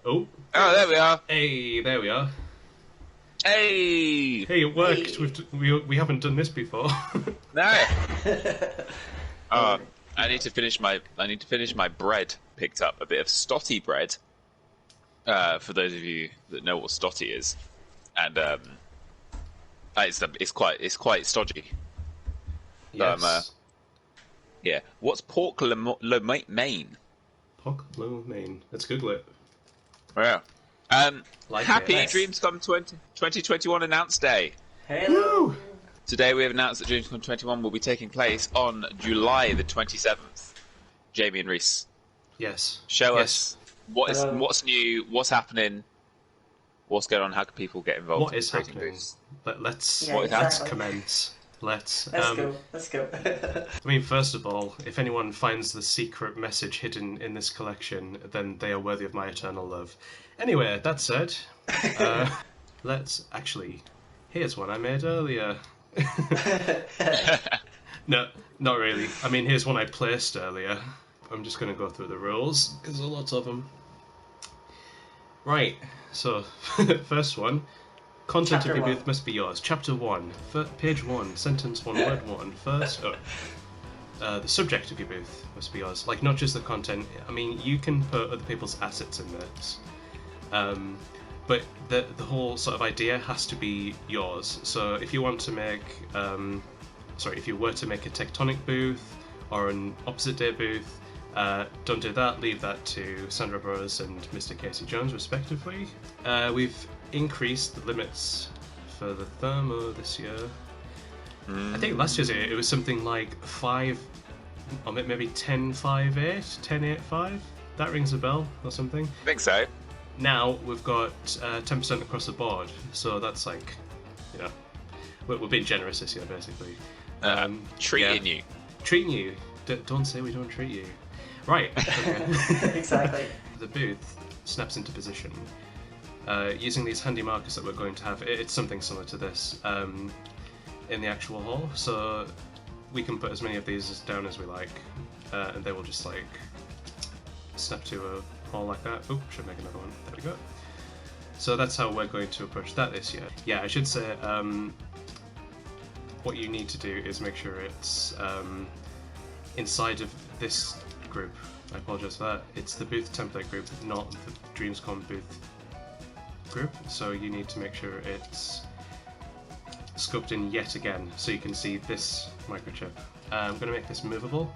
Oh. Oh, there we are. Hey, there we are. Hey. Hey, it worked. Hey. We haven't done this before. No. I need to finish my bread. Picked up a bit of stotty bread. For those of you that know what stotty is, and it's quite stodgy. Yes. So, yeah. What's pork lo mein? Pork lo mein. Let's Google it. Yeah. Like Happy it. DreamsCom 2021 announce day. Hello. Woo! Today we have announced that DreamsCom 21 will be taking place on July the 27th. Jamie and Rhys, Yes. show Yes. us what's new, what's happening, what's going on, how can people get involved? What is creating happening? booths? Let's Yeah, exactly. commence. Let's Let's go. I mean, first of all, if anyone finds the secret message hidden in this collection, then they are worthy of my eternal love. Anyway, that said, let's actually... Here's one I made earlier. No, not really. I mean, here's one I placed earlier. I'm just going to go through the rules, because there's a lot of them. Right, so, first one. Content of your booth must be yours. Chapter 1, page 1, sentence 1, word 1. First, the subject of your booth must be yours. Like, not just the content. I mean, you can put other people's assets in this. But the whole sort of idea has to be yours. So if you want to make, if you were to make a tectonic booth or an opposite day booth, don't do that. Leave that to Sandra Burrows and Mr. Casey Jones, respectively. We've increased the limits for the thermo this year. I think last year's it was something like 5, or maybe 10, 5, 8, 10, 8, 5. That rings a bell or something. I think so. Now we've got 10% across the board, so that's like, you know, we're being generous this year, basically. Treating you. Treating you. Don't say we don't treat you. Right. Okay. Exactly. The booth snaps into position. Using these handy markers that we're going to have, it's something similar to this in the actual hall, so we can put as many of these down as we like, and they will just like snap to a hall like that. Oh, should make another one. There we go. So that's how we're going to approach that this year. Yeah, I should say what you need to do is make sure it's inside of this group. I apologize for that. It's the booth template group, not the DreamsCom booth group. So you need to make sure it's scoped in yet again so you can see this microchip. I'm going to make this movable.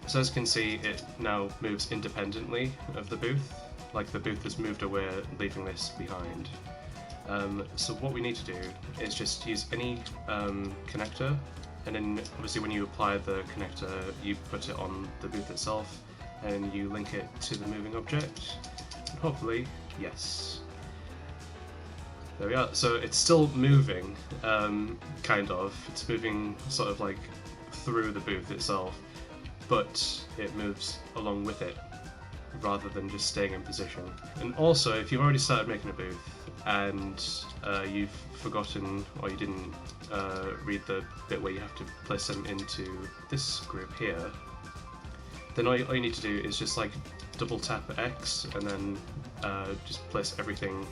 So as you can see, it now moves independently of the booth, like the booth has moved away, leaving this behind. So what we need to do is just use any connector, and then obviously when you apply the connector, you put it on the booth itself, and you link it to the moving object, and hopefully, yes. There we are. So it's still moving, kind of. It's moving sort of like through the booth itself, but it moves along with it rather than just staying in position. And also, if you've already started making a booth and you've forgotten or you didn't read the bit where you have to place them into this group here, then all you need to do is just like double tap X and then just place everything.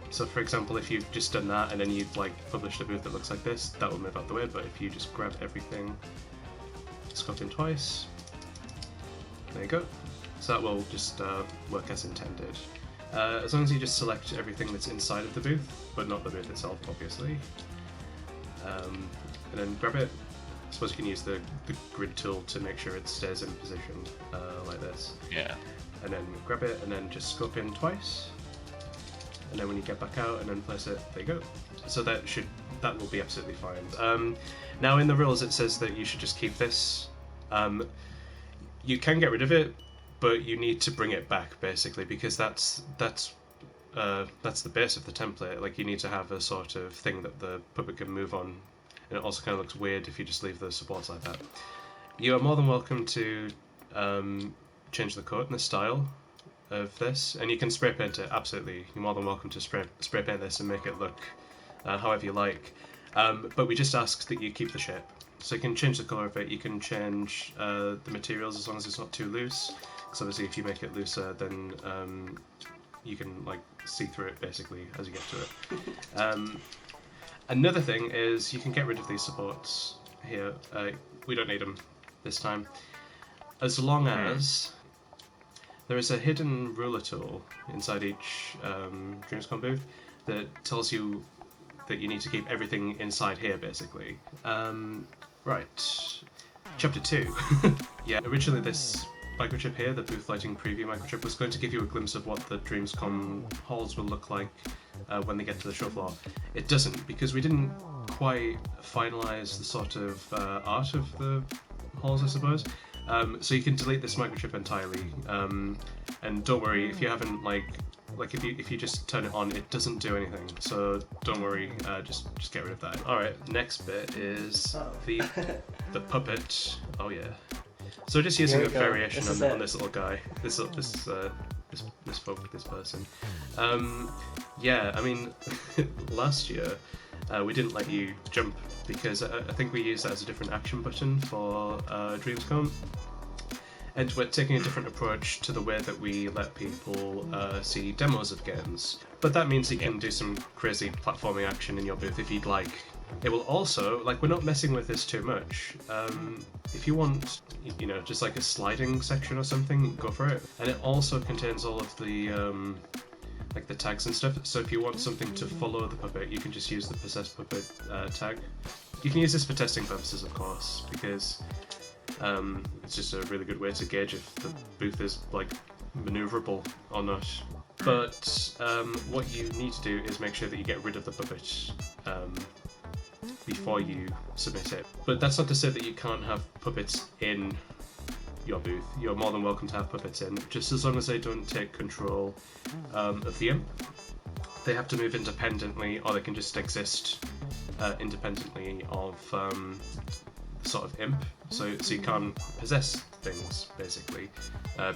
So for example, if you've just done that and then you've like published a booth that looks like this, that will move out the way. But if you just grab everything, scope in twice, there you go. So that will just work as intended. As long as you just select everything that's inside of the booth, but not the booth itself, obviously. And then grab it. I suppose you can use the grid tool to make sure it stays in position like this. Yeah. And then grab it and then just scope in twice. And then when you get back out and then place it, there you go. So that will be absolutely fine. Now in the rules it says that you should just keep this. You can get rid of it, but you need to bring it back basically, because that's the base of the template. Like you need to have a sort of thing that the puppet can move on, and it also kind of looks weird if you just leave the supports like that. You are more than welcome to change the coat and the style of this, and you can spray paint it. Absolutely, you're more than welcome to spray paint this and make it look however you like. But we just ask that you keep the shape. So you can change the colour of it, you can change the materials as long as it's not too loose. because obviously if you make it looser, then you can like see through it basically as you get to it. Another thing is you can get rid of these supports here. We don't need them this time, as long as there is a hidden ruler tool inside each DreamsCom booth that tells you that you need to keep everything inside here, basically. Right. Chapter 2. Yeah, originally this microchip here, the booth lighting preview microchip, was going to give you a glimpse of what the DreamsCom halls will look like when they get to the show floor. It doesn't, because we didn't quite finalise the sort of art of the halls, I suppose. So you can delete this microchip entirely, and don't worry if you haven't if you just turn it on, it doesn't do anything. So don't worry, just get rid of that. All right, next bit is the puppet. Oh yeah. So just using a variation on this little guy, this person. Yeah, I mean, last year we didn't let you jump because I think we used that as a different action button for DreamsCom. And we're taking a different approach to the way that we let people see demos of games. But that means you can do some crazy platforming action in your booth if you'd like. It will also, we're not messing with this too much. If you want, just like a sliding section or something, go for it. And it also contains all of the, the tags and stuff. So if you want something to follow the puppet, you can just use the possessed puppet tag. You can use this for testing purposes, of course, because it's just a really good way to gauge if the booth is maneuverable or not. But what you need to do is make sure that you get rid of the puppet before you submit it. But that's not to say that you can't have puppets in your booth. You're more than welcome to have puppets in, just as long as they don't take control of the imp. They have to move independently, or they can just exist independently of sort of imp, so you can't possess things basically,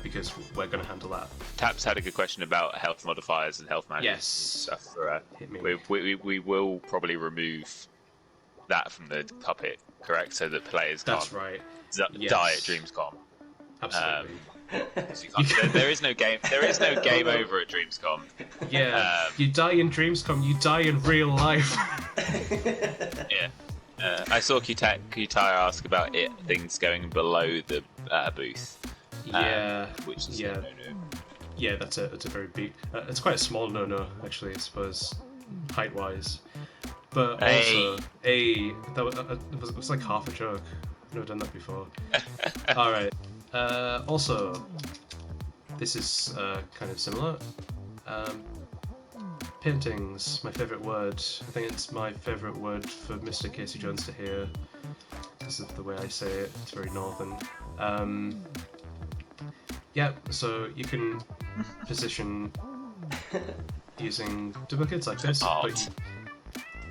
because we're going to handle that. Taps had a good question about health modifiers and health management. Yes. And stuff. We will probably remove that from the puppet, correct? So that players can't die at DreamsCom. Absolutely. There is no game. There is no game over at DreamsCom. Yeah. You die in DreamsCom. You die in real life. Yeah. I saw Kutaya ask about things going below the booth. Yeah. Which is no. Yeah, that's a very big. It's quite a small no actually, I suppose, height wise. But also, it was like half a joke. I've never done that before. All right. Also, this is kind of similar. Paintings, my favourite word. I think it's my favourite word for Mr. Casey Jones to hear because of the way I say it. It's very northern. Yeah, so you can position using duplicates like this. Art.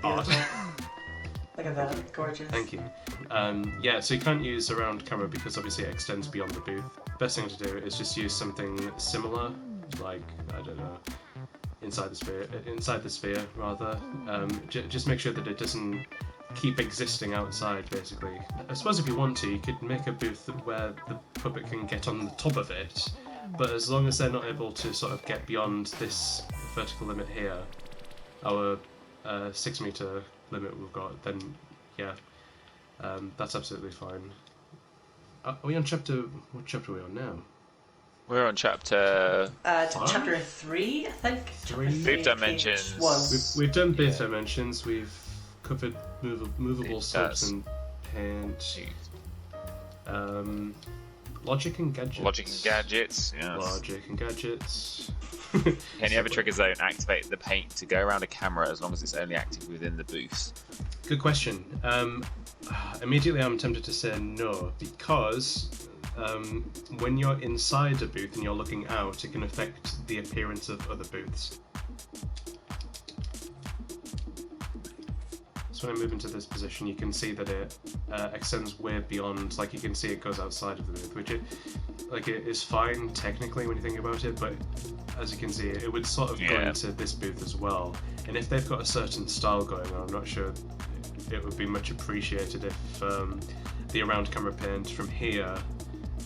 Look at that, gorgeous. Thank you. Yeah, so you can't use around camera because obviously it extends beyond the booth. Best thing to do is just use something similar, like, I don't know, inside the sphere rather. Just make sure that it doesn't keep existing outside, basically. I suppose if you want to, you could make a booth where the puppet can get on the top of it, but as long as they're not able to sort of get beyond this vertical limit here, our 6 meter limit we've got, then yeah, that's absolutely fine. Are we on chapter? What chapter are we on now? We're on chapter. Chapter 3, I think. 3. Booth dimensions. We've done booth dimensions. We've covered movable slopes and paint. Logic and gadgets. Yes. Logic and gadgets. Can you have a trigger zone activate the paint to go around a camera as long as it's only active within the booth? Good question. Immediately I'm tempted to say no, because when you're inside a booth and you're looking out, it can affect the appearance of other booths. So when I move into this position, you can see that it extends way beyond, like you can see it goes outside of the booth, which it is fine technically when you think about it, but as you can see, it would sort of go into this booth as well. And if they've got a certain style going on, I'm not sure it would be much appreciated if the around camera paint from here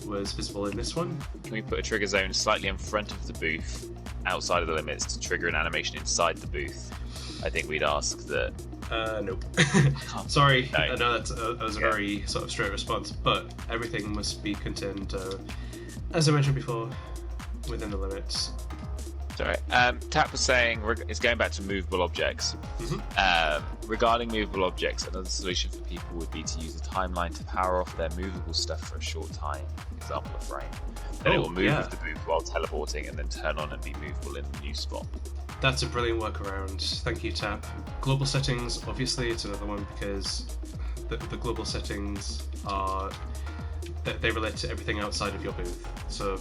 was visible in this one. Can we put a trigger zone slightly in front of the booth, outside of the limits, to trigger an animation inside the booth? I think we'd ask that. Nope. Sorry, No. I know that was a very sort of straight response, but everything must be contained, as I mentioned before, within the limits. Sorry. Tap was saying it's going back to movable objects. Regarding movable objects, another solution for people would be to use a timeline to power off their movable stuff for a short time. Example, a frame. Then it will move with the booth while teleporting and then turn on and be movable in the new spot. That's a brilliant workaround. Thank you, Tap. Global settings, obviously, it's another one because the global settings are they relate to everything outside of your booth. So,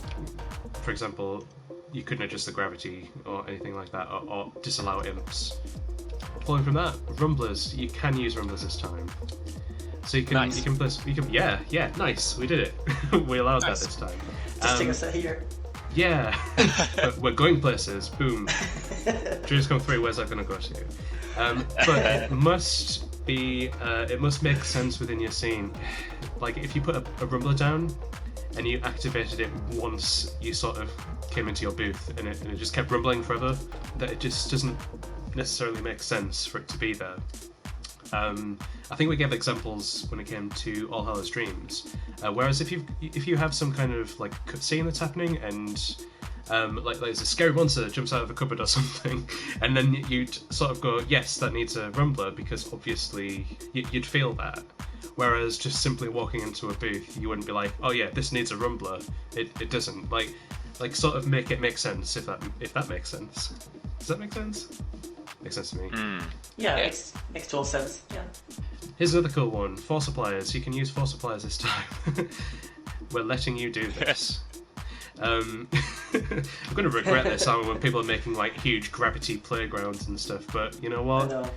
for example, you couldn't adjust the gravity or anything like that, or disallow imps. Following from that, rumblers. You can use rumblers this time. So you can Nice. you can place nice. We did it. We allowed that this time. Just take us here. Yeah, but we're going places. Boom. DreamsCom 3. Where's that gonna go to? But it must be. It must make sense within your scene. Like if you put a rumbler down and you activated it once you sort of came into your booth and it just kept rumbling forever, that it just doesn't necessarily make sense for it to be there. I think we gave examples when it came to All Hallows Dreams. Whereas if you have some kind of like scene that's happening and like there's a scary monster that jumps out of a cupboard or something, and then you'd sort of go, yes, that needs a rumbler because obviously you'd feel that. Whereas just simply walking into a booth, you wouldn't be like, oh yeah, this needs a rumbler. It doesn't. Like sort of make it make sense if that makes sense. Does that make sense? Makes sense to me. Yeah, makes total sense. Yeah. Here's another cool one. Force appliers. You can use force appliers this time. We're letting you do this. I'm going to regret this when people are making like huge gravity playgrounds and stuff. But you know what? I know.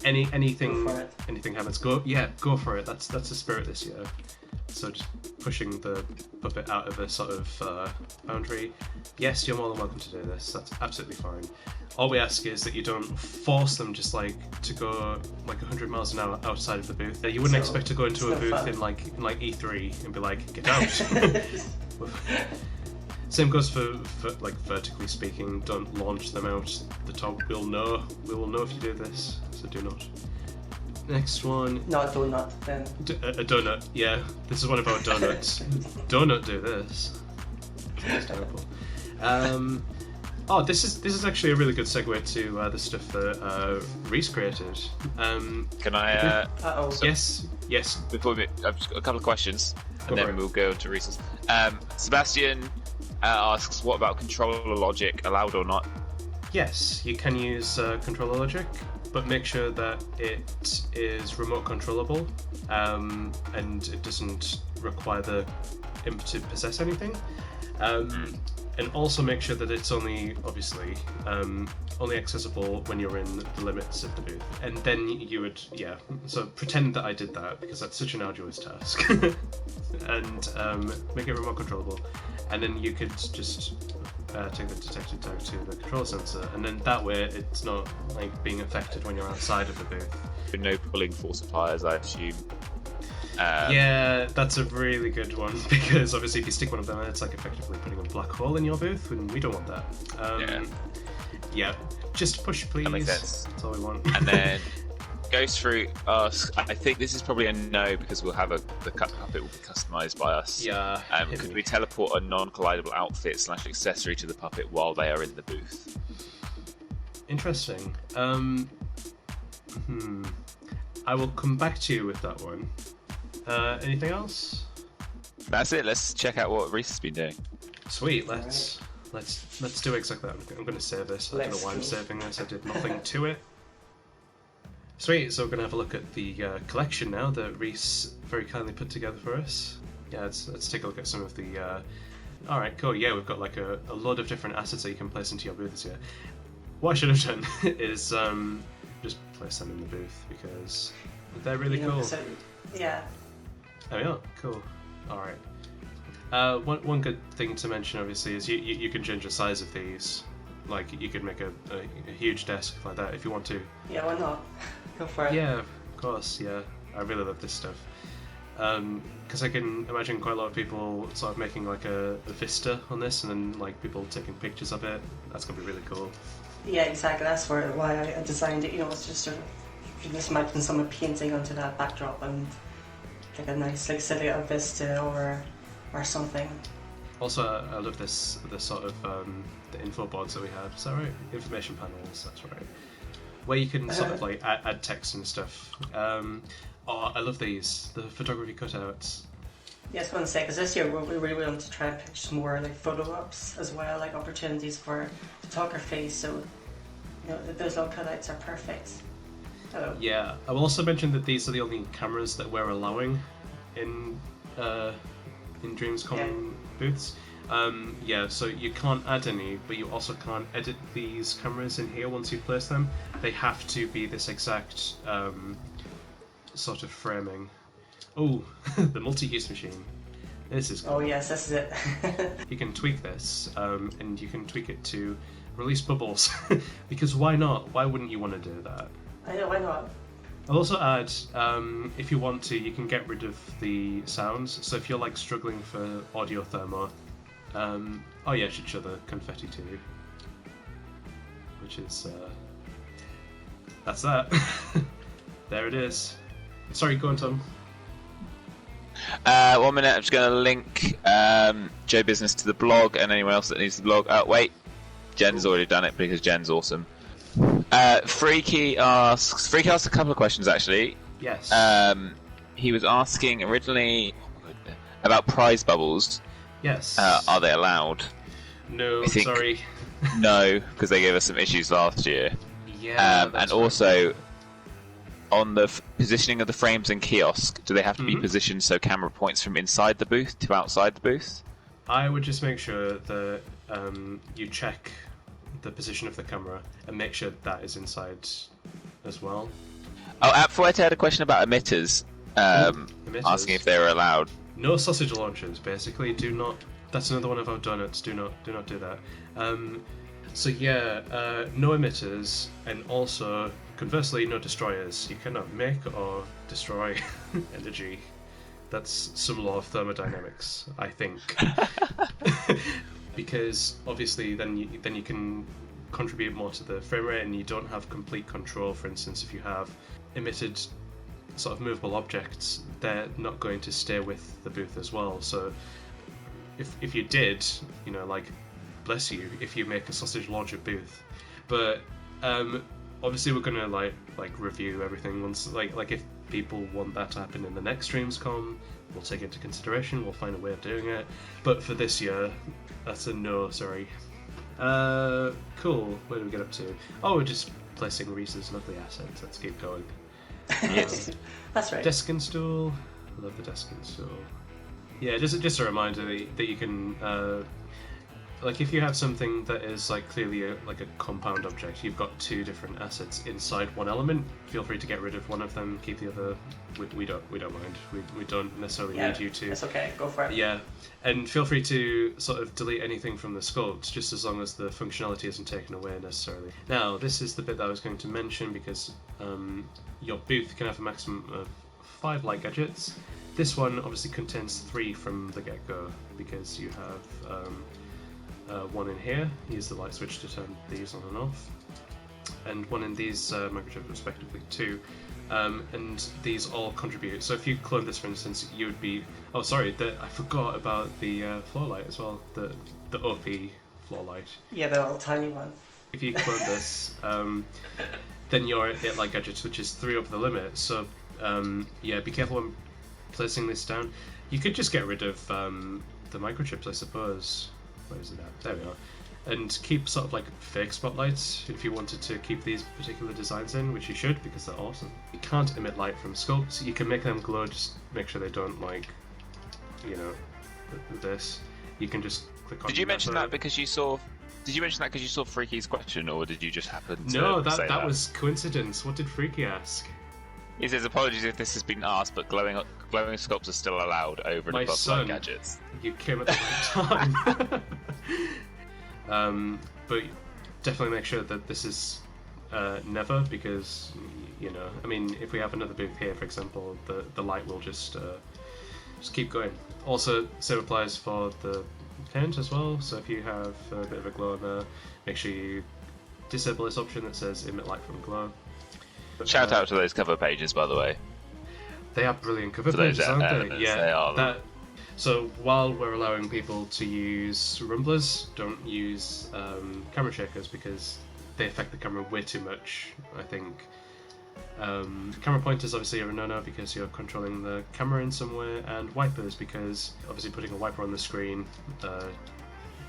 Anything Go for it. anything happens. Go for it. That's the spirit this year. So just pushing the puppet out of a sort of boundary. Yes, you're more than welcome to do this. That's absolutely fine. All we ask is that you don't force them just like to go like 100 miles an hour outside of the booth. You wouldn't expect to go into a it's no booth fun. in like E3 and be like, get out. Same goes for like vertically speaking. Don't launch them out the top. We will know if you do this. So do not. Next one. No, I do not. Then. A donut, yeah. This is one of our donuts. Donut do this. That's terrible. This is actually a really good segue to the stuff that Rhys created. Can I? Uh-oh. Yes. Before I've just got a couple of questions, and Go for then it. we'll go to Rhys's. Sebastian asks, "What about controller logic? Allowed or not?" Yes, you can use controller logic, but make sure that it is remote controllable, and it doesn't require the imp to possess anything. And also make sure that it's only accessible when you're in the limits of the booth. And then you would, so pretend that I did that because that's such an arduous task. And make it remote controllable. And then you could just take the detected tag to the control sensor, and then that way it's not like being affected when you're outside of the booth. No pulling force appliers, I assume. Yeah, that's a really good one because obviously if you stick one of them, it's like effectively putting a black hole in your booth, and we don't want that. Yeah, just push, please. That makes sense. That's all we want. And then Ghost Fruit asks, I think this is probably a no because we'll have the puppet will be customized by us. Yeah. Could we teleport a non-collidable outfit / accessory to the puppet while they are in the booth? Interesting. I will come back to you with that one. Anything else? That's it. Let's check out what Rhys has been doing. Sweet. Let's do exactly that. I'm going to save this. I don't know why I'm saving this. I did nothing to it. Sweet. So we're going to have a look at the collection now that Rhys very kindly put together for us. Yeah, let's take a look at some of the. All right, cool. Yeah, we've got like a load of different assets that you can place into your booths here. What I should have done is just place them in the booth because they're really cool. So, yeah. Oh yeah, cool. All right. One good thing to mention, obviously, is you can change the size of these. Like you could make a huge desk like that if you want to. Yeah, why not? Go for it. Yeah, of course. Yeah, I really love this stuff. Because I can imagine quite a lot of people sort of making like a vista on this, and then like people taking pictures of it. That's gonna be really cool. Yeah, exactly. That's why I designed it. You know, it's just sort of, you just imagine someone painting onto that backdrop and like a nice like silhouette of vista or something. Also, I love this sort of the info boards that we have. Is that right? Information panels. That's right. Where you can sort of like add text and stuff. Oh, I love these. The photography cutouts. Yeah, I was going to say, because this year we really want to try and pitch more like photo ops as well, like opportunities for photography. So, you know, those little cutouts are perfect. Oh. Yeah, I will also mention that these are the only cameras that we're allowing in DreamsCom booths. Yeah, so you can't add any, but you also can't edit these cameras in here once you place them. They have to be this exact sort of framing. Oh, the multi-use machine. This is cool. Oh yes, this is it. You can tweak this, and you can tweak it to release bubbles. Because why not? Why wouldn't you want to do that? I know, why not? I'll also add, if you want to, you can get rid of the sounds. So if you're like struggling for audio thermo, oh yeah, I should show the confetti to you. Which is, that's that. There it is. Sorry, go on, Tom. 1 minute, I'm just going to link Joe Business to the blog and anyone else that needs the blog. Wait, Jen's already done it because Jen's awesome. Freaky asks a couple of questions actually. Yes. He was asking originally about prize bubbles. Yes. Are they allowed? No, I think sorry. No, because they gave us some issues last year. Yeah. And also, on the positioning of the frames in kiosk, do they have to be positioned so camera points from inside the booth to outside the booth? I would just make sure that you check the position of the camera and make sure that is inside as well. Oh, AppFlight had a question about emitters, Emitters. asking if they were allowed. No sausage launchers, basically. Do not. That's another one of our donuts. Do not do that. So yeah, no emitters, and also conversely, no destroyers. You cannot make or destroy energy. That's some law of thermodynamics, I think. Because obviously, then you can contribute more to the frame rate, and you don't have complete control. For instance, if you have emitted sort of movable objects, they're not going to stay with the booth as well. So if you did, you know, like, bless you if you make a sausage launcher booth, but obviously we're gonna like review everything once, like if people want that to happen in the next DreamsCom, we'll take it into consideration. We'll find a way of doing it, but for this year, that's a no. Sorry. Cool. Where do we get up to? Oh, we're just placing Rhys's lovely assets. Let's keep going. Yes, that's right. Desk and stool. I love the desk and stool. Yeah, just a reminder that you can, like, if you have something that is like clearly like a compound object, you've got two different assets inside one element. Feel free to get rid of one of them, keep the other. We don't mind. We don't necessarily need you to. It's okay. Go for it. Yeah, and feel free to sort of delete anything from the sculpt, just as long as the functionality isn't taken away necessarily. Now, this is the bit that I was going to mention because your booth can have a maximum of 5 light gadgets. This one obviously contains 3 from the get-go because you have one in here. Use the light switch to turn these on and off, and one in these microchips respectively too. And these all contribute. So if you clone this, for instance, you would be. Oh, sorry, I forgot about the floor light as well. The OP floor light. Yeah, the little tiny one. If you clone this, then you're at light gadgets, which is 3 over the limit. So yeah, be careful when placing this down. You could just get rid of the microchips, I suppose. Where is it at? There we are. And keep sort of like fake spotlights if you wanted to keep these particular designs in, which you should because they're awesome. You can't emit light from sculpts. You can make them glow, just make sure they don't, like, you know, this. You can just click on. Did you mention that because you saw? Did you mention that because you saw Freaky's question, or did you just happen to? No, say that was coincidence. What did Freaky ask? He says apologies if this has been asked, but glowing sculpts are still allowed over and My above son, light gadgets. You came at the right time. But definitely make sure that this is never, because, you know, I mean, if we have another booth here, for example, the light will just just keep going. Also, same applies for the tent as well. So if you have a bit of a glow on there, make sure you disable this option that says emit light from glow. Shout out to those cover pages, by the way. They are brilliant cover For those pages, aren't elements, they? Yeah, they are. So while we're allowing people to use rumblers, don't use camera shakers because they affect the camera way too much, I think. Camera pointers obviously are a no-no because you're controlling the camera in some way, and wipers because obviously putting a wiper on the screen,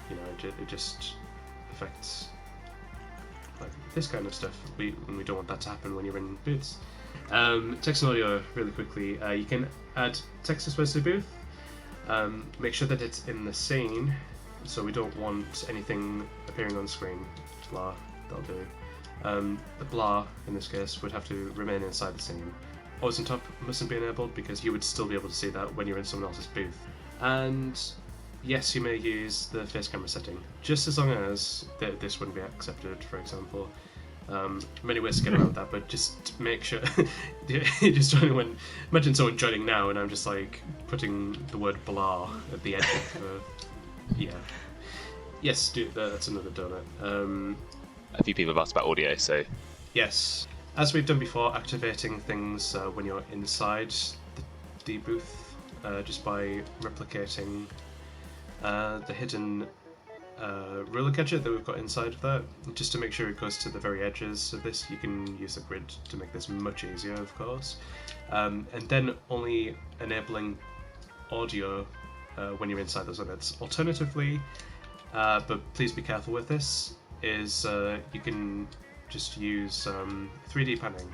it just affects like this kind of stuff. We don't want that to happen when you're in booths. Text and audio, really quickly. You can add text to space to the booth. Make sure that it's in the scene, so we don't want anything appearing on the screen. Blah, that'll do. The blah, in this case, would have to remain inside the scene. Always on top mustn't be enabled because you would still be able to see that when you're in someone else's booth. And yes, you may use the face camera setting, just as long as this wouldn't be accepted, for example. Many ways to get around that, but just make sure. Just imagine someone joining now, and I'm just like putting the word blah at the end of yeah. Yes, that's another donut. A few people have asked about audio, so yes, as we've done before, activating things when you're inside the booth, just by replicating the hidden ruler gadget that we've got inside of that, just to make sure it goes to the very edges of this. You can use the grid to make this much easier, of course, and then only enabling audio when you're inside those limits. Alternatively, but please be careful with this, is you can just use 3D panning.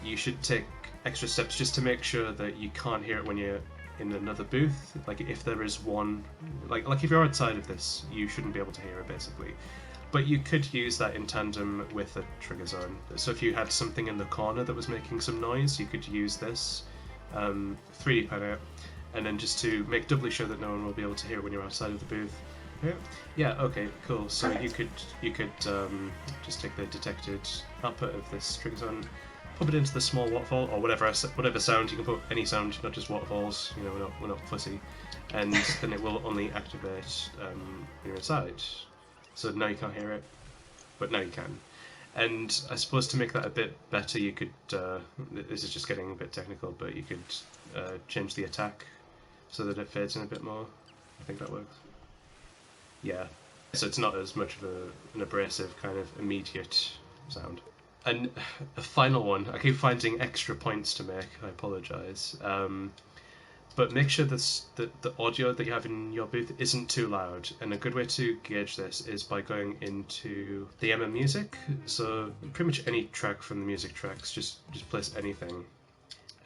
You should take extra steps just to make sure that you can't hear it when you're in another booth. Like if there is one, like if you're outside of this, you shouldn't be able to hear it basically. But you could use that in tandem with a trigger zone. So if you had something in the corner that was making some noise, you could use this, 3D pan it, and then just to make doubly sure that no one will be able to hear when you're outside of the booth. Yeah. Okay. Cool. So you could just take the detected output of this trigger zone, pop it into the small waterfall or whatever sound. You can put any sound, not just waterfalls. You know, we're not fussy, and then it will only activate when you're inside. So now you can't hear it, but now you can. And I suppose to make that a bit better, you could. This is just getting a bit technical, but you could change the attack so that it fades in a bit more. I think that works. Yeah, so it's not as much of an abrasive kind of immediate sound. And a final one, I keep finding extra points to make, I apologise. But make sure that the audio that you have in your booth isn't too loud. And a good way to gauge this is by going into the Music. So pretty much any track from the music tracks, just place anything.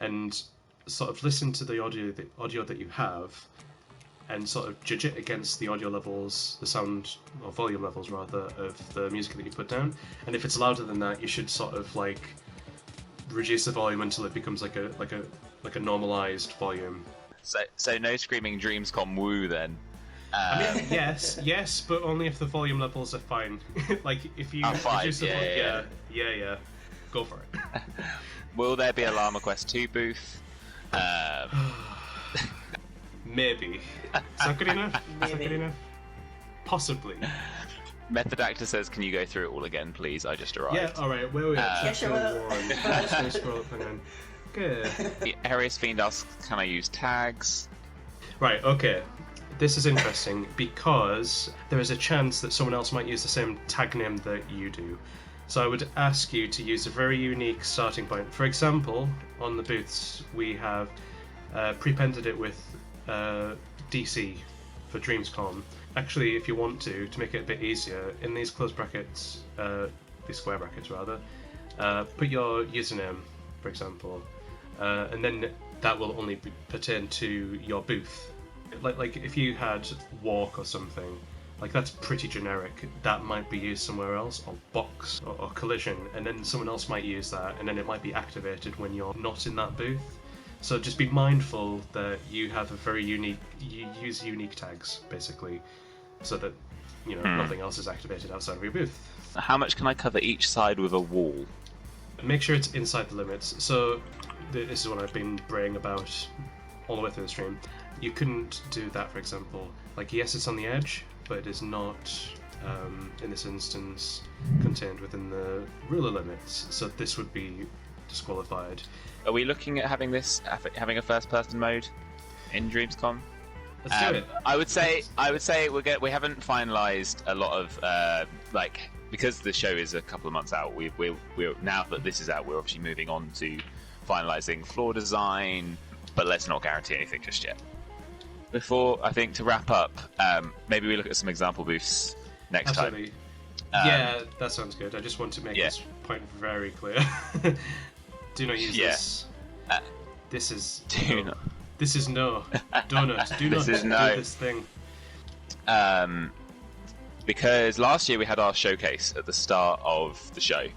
And sort of listen to the audio that you have, and sort of judge it against the audio levels, the sound or volume levels rather, of the music that you put down. And if it's louder than that, you should sort of like reduce the volume until it becomes like a normalized volume. So no screaming DreamsCom woo then. I mean, yes, but only if the volume levels are fine. Like if you reduce the volume, yeah, go for it. Will there be a Llama Quest 2 booth? Maybe. Is that good enough? Is that good enough? Possibly. Method Actor says, "Can you go through it all again, please? I just arrived." Yeah. All right. Where are we at? Yeah, sure. One. Scroll up. Hang on. Good. The Arius Fiend asks, "Can I use tags?" Right. Okay. This is interesting because there is a chance that someone else might use the same tag name that you do. So I would ask you to use a very unique starting point. For example, on the booths we have prepended it with DC for DreamsCom. Actually, if you want to make it a bit easier, in these closed brackets, these square brackets rather, put your username, for example, and then that will only pertain to your booth. Like if you had walk or something, like that's pretty generic. That might be used somewhere else, or box, or collision, and then someone else might use that, and then it might be activated when you're not in that booth. So just be mindful that you have you use unique tags, basically, so that, nothing else is activated outside of your booth. How much can I cover each side with a wall? Make sure it's inside the limits. So this is what I've been braying about all the way through the stream. you couldn't do that, for example. Like, yes, it's on the edge, but it is not, in this instance, contained within the ruler limits. So this would be disqualified. Are we looking at having a first-person mode in DreamsCom? Let's do it. I would say we haven't finalised a lot of because the show is a couple of months out. We're now that this is out, we're obviously moving on to finalising floor design, but let's not guarantee anything just yet. Before, I think, to wrap up, maybe we look at some example booths next Absolutely. time. Yeah, that sounds good. I just want to make this point very clear. Do not use this. This is no. This is no. Donut. Do not do this thing. Because last year we had our showcase at the start of the show,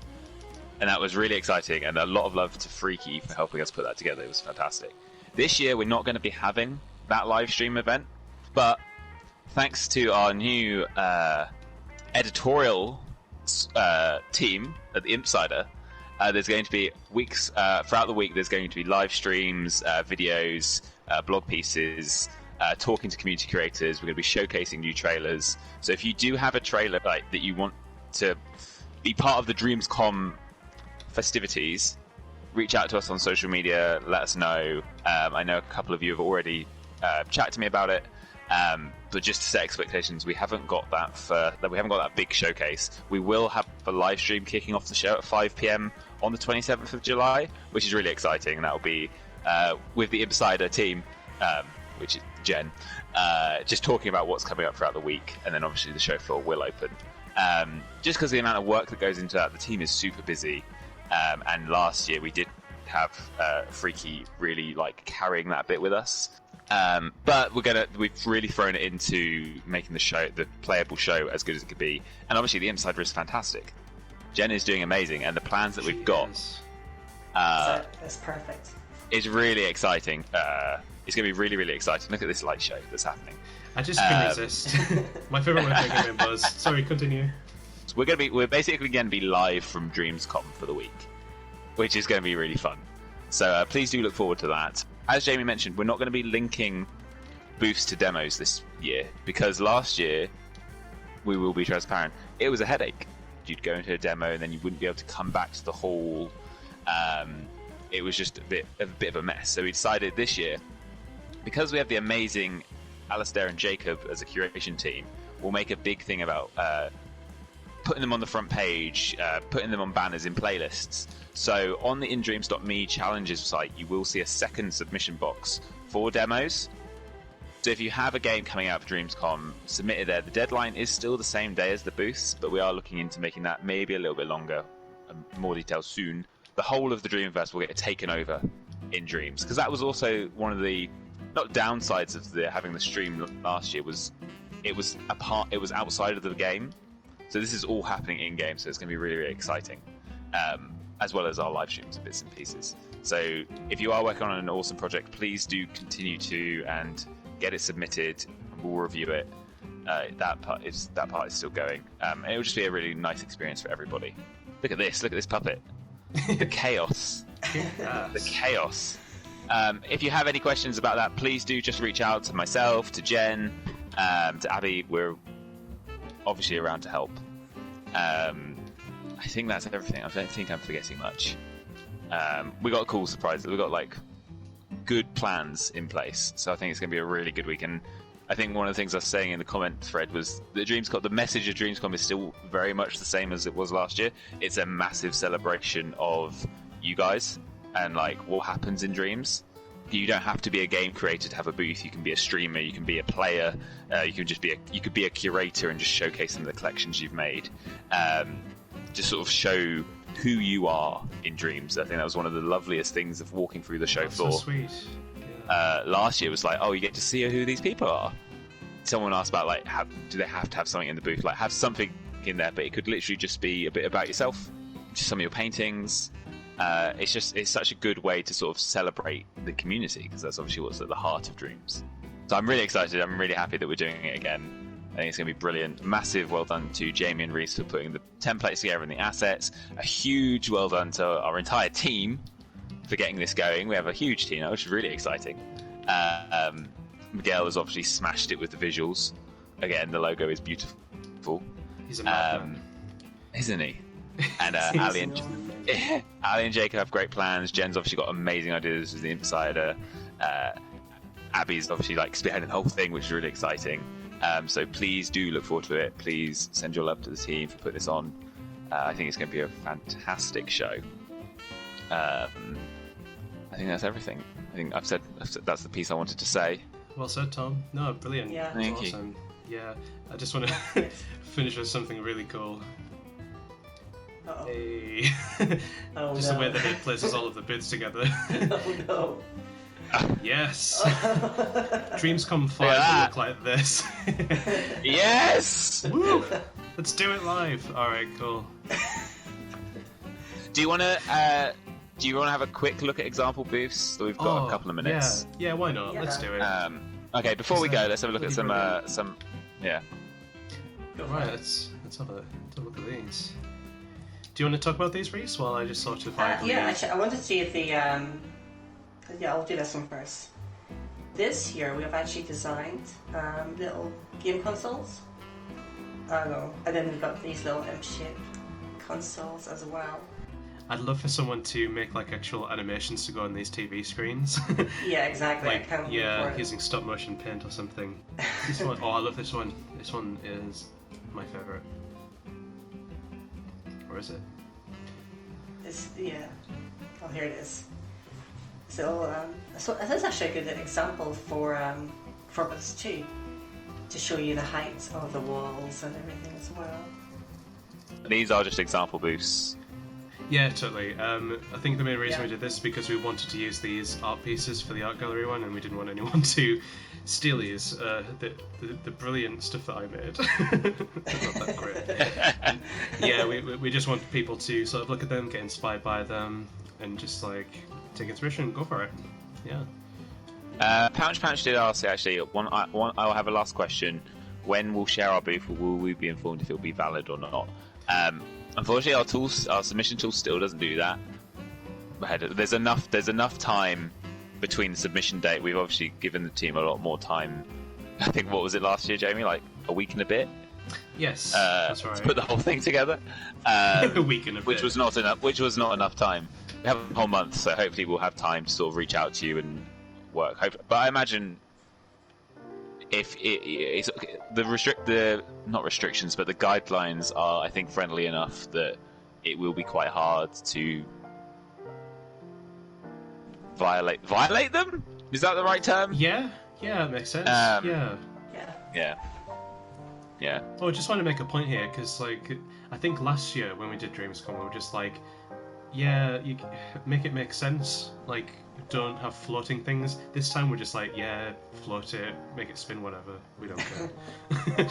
and that was really exciting, and a lot of love to Freaky for helping us put that together. It was fantastic. This year we're not going to be having that live stream event, but thanks to our new editorial team at the Insider, there's going to be weeks throughout the week. There's going to be live streams, videos, blog pieces, talking to community creators. We're going to be showcasing new trailers. So if you do have a trailer that you want to be part of the DreamsCom festivities, reach out to us on social media. Let us know. I know a couple of you have already chatted to me about it. But just to set expectations, we haven't got that big showcase. We will have a live stream kicking off the show at 5 p.m. on the 27th of July, which is really exciting. And that will be with the Insider team, which is Jen, just talking about what's coming up throughout the week. And then obviously the show floor will open. Just because the amount of work that goes into that, the team is super busy. And last year we did have Freaky really carrying that bit with us. But we've really thrown it into making the playable show as good as it could be. And obviously the Insider is fantastic. Jen is doing amazing, and the plans that we've got that's perfect. It's really exciting. It's going to be really, really exciting. Look at this light show that's happening. I just couldn't resist. My favourite way of thinking of it was... Sorry, continue. So we're basically going to be live from DreamsCom for the week, which is going to be really fun. So please do look forward to that. As Jamie mentioned, we're not going to be linking booths to demos this year, because last year, we will be transparent, it was a headache. You'd go into a demo and then you wouldn't be able to come back to the hall. It was just a bit of a mess. So we decided this year, because we have the amazing Alistair and Jacob as a curation team, we'll make a big thing about putting them on the front page, putting them on banners in playlists. So on the indreams.me challenges site, you will see a second submission box for demos. So if you have a game coming out for DreamsCom, submit it there. The deadline is still the same day as the booths, but we are looking into making that maybe a little bit longer. More details soon. The whole of the Dreamverse will get taken over in Dreams, because that was also one of the downsides of having the stream last year. It was outside of the game. So this is all happening in game, so it's going to be really, really exciting, as well as our live streams and bits and pieces. So if you are working on an awesome project, please do continue to and get it submitted, and we'll review it. That part is still going, and it will just be a really nice experience for everybody. Look at this puppet, the chaos, the chaos. If you have any questions about that, please do just reach out to myself, to Jen, to Abby. We're obviously around to help. I think that's everything. I don't think I'm forgetting much. We got cool surprises. We got good plans in place, so I think it's going to be a really good week. And I think one of the things I was saying in the comment thread was that the message of DreamsCom is still very much the same as it was last year. It's a massive celebration of you guys and what happens in Dreams. You don't have to be a game creator to have a booth. You can be a streamer, you can be a player, you could be a curator and just showcase some of the collections you've made. Just sort of show who you are in Dreams. I think that was one of the loveliest things of walking through the show floor. So sweet. Last year was you get to see who these people are. Someone asked about do they have to have something in the booth? Have something in there, but it could literally just be a bit about yourself, just some of your paintings. It's such a good way to sort of celebrate the community, because that's obviously what's at the heart of Dreams. So I'm really excited. I'm really happy that we're doing it again. I think it's going to be brilliant. Massive well done to Jamie and Rhys for putting the templates together and the assets. A huge well done to our entire team for getting this going. We have a huge team now, which is really exciting. Miguel has obviously smashed it with the visuals. Again, the logo is beautiful. He's a madman. Isn't he? And Ali and Jacob have great plans. Jen's obviously got amazing ideas as the insider. Abby's obviously like spearheading the whole thing, which is really exciting. So please do look forward to it. Please send your love to the team for putting this on. I think it's going to be a fantastic show. I think that's everything. I think I've said that's the piece I wanted to say. Well said, Tom. No, brilliant. Yeah. Thank you. Awesome. Yeah, I just want to finish with something really cool. Uh-oh. Hey. Oh, Just no. the way that it places all of the bits together. Oh no. Yes. DreamsCom 5 will look like this. Yes. Woo! Let's do it live. All right, cool. Do you want to have a quick look at example booths? We've got a couple of minutes. Yeah, why not? Yeah. Let's do it. Okay, before we go, let's have a look at some. Yeah. Right, let's have a look at these. Do you want to talk about these, Rhys? While I just sort of Yeah, actually, I want to see if the yeah, I'll do this one first. This year we have actually designed little game consoles. I don't know, and then we've got these little M-shaped consoles as well. I'd love for someone to make like actual animations to go on these TV screens. Yeah, exactly. Like, I can't yeah, afford it. using stop motion paint or something. This one, oh, I love this one. This one is my favorite. Where is it? Yeah. Oh, here it is. So, so this is actually a good example for us too, to show you the height of the walls and everything as well. These are just example booths. Yeah, totally. I think the main reason we did this is because we wanted to use these art pieces for the art gallery one, and we didn't want anyone to steal these. The brilliant stuff that I made. Not that great. Yeah, we just want people to sort of look at them, get inspired by them, and just like take inspiration and go for it. Yeah. Pouch did ask actually. I'll have a last question. When we'll share our booth, will we be informed if it will be valid or not? Unfortunately, our submission tool still doesn't do that. There's enough time between the submission date. We've obviously given the team a lot more time. I think, what was it last year, Jamie? Like a week and a bit. Yes, that's right. To put the whole thing together. A week and a bit. Which was not enough. Which was not enough time. We have a whole month, so hopefully we'll have time to sort of reach out to you and work. But I imagine if it's the not restrictions, but the guidelines are, I think, friendly enough that it will be quite hard to violate them. Is that the right term? Yeah, it makes sense. Yeah. Oh, I just want to make a point here because, like, I think last year when we did DreamsCom, we were just like, yeah, you make it make sense. Like, don't have floating things. This time we're just like, yeah, float it, make it spin, whatever. We don't care.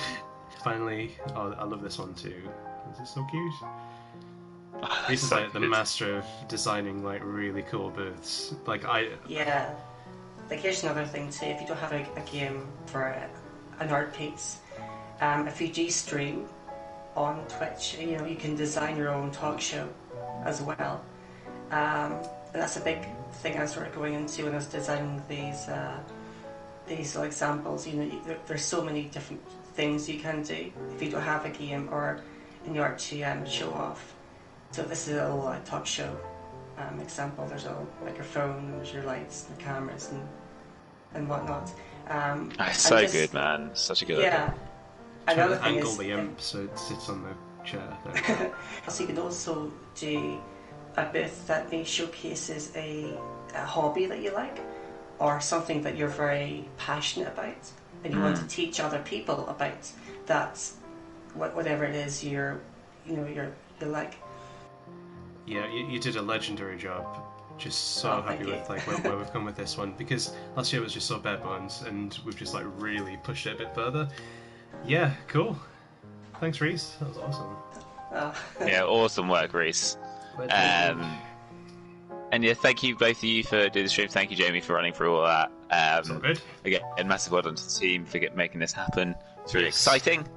Finally, oh, I love this one too. This is so cute. This is like the master of designing like really cool booths. Yeah. Like, here's another thing too. If you don't have a game for an art piece, if you G-stream on Twitch, you can design your own talk show as well. And that's a big thing I was sort of going into when I was designing these little examples. There's so many different things you can do if you don't have a game or in order to show off. So this is a little talk show example. There's a microphone, there's your lights, the cameras, and whatnot. It's so good, man. Such a good idea. Another thing angle is, the imp so it sits on the chair. There. so you can also do a booth that maybe showcases a hobby that you like, or something that you're very passionate about, and you want to teach other people about that, whatever it is you like. Yeah, you did a legendary job. Just so happy with like where we've come with this one, because last year was just so bare bones, and we've just like really pushed it a bit further. Yeah, cool. Thanks, Rhys. That was awesome. Yeah, awesome work, Rhys. And yeah, thank you both of you for doing the stream. Thank you, Jamie, for running through all that. It's all good. Again, and massive well done to the team for making this happen. It's really exciting.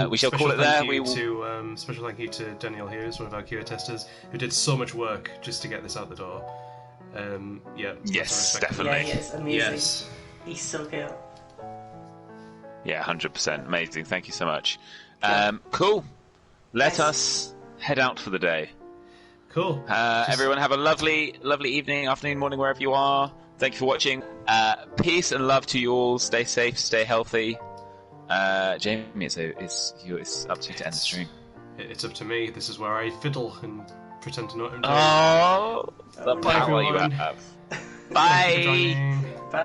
We shall Special call it there. Special thank you to Daniel Hughes, one of our QA testers, who did so much work just to get this out the door. Yes, definitely. Yeah, it's amazing. Yes. He's so cool. Yeah, 100%. Amazing. Thank you so much. Cool. Let us head out for the day. Cool. Everyone have a lovely evening, afternoon, morning, wherever you are. Thank you for watching. Peace and love to you all. Stay safe, stay healthy. Jamie, it's up to you to end the stream. It's up to me. This is where I fiddle and pretend to not. Oh, the power you have. Bye. Thank you for joining. Bye.